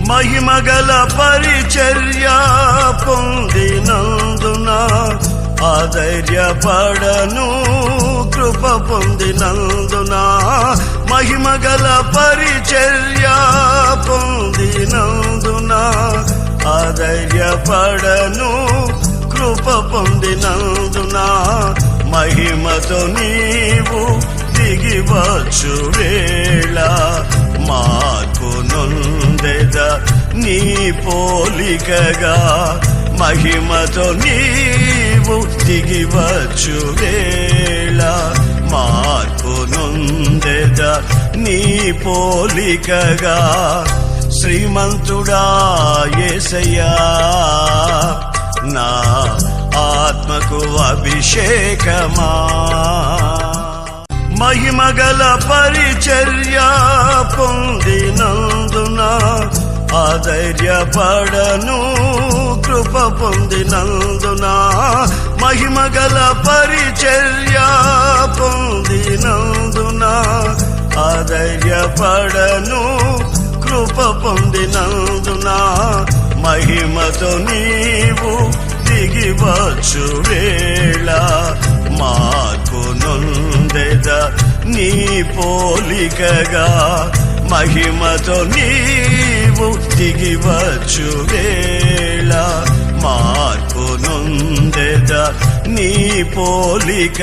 మహిమగల పరిచర్య పొందినందున ఆధైర్యపడను కృప పొందినందున మహిమగల పరిచర్య పొందినందున ఆధైర్యపడను కృప పొందినందున మహిమతో నీవు దిగివచ్చు వేళ మార్పు నొందెద నీ పోలికగా మహిమతో నీవు దిగివచ్చు వేళ మార్పు నొందెద నీ పోలికగా శ్రీమంతుడా యేసయ్యా నా ఆత్మకు అభిషేకమా మహిమగల పరిచర్య పొందినందున ఆధైర్యపడను కృప పొందినందున మహిమగల పరిచర్య పొందినందున ఆధైర్యపడను కృప పొందినందున మహిమతో నీవు దిగివచ్చు వేళ మార్పు నొందెద నీ పోలికగా మహిమతో నీవు దిగివచ్చు వేళ మార్పు నొందెద నీ పోలిక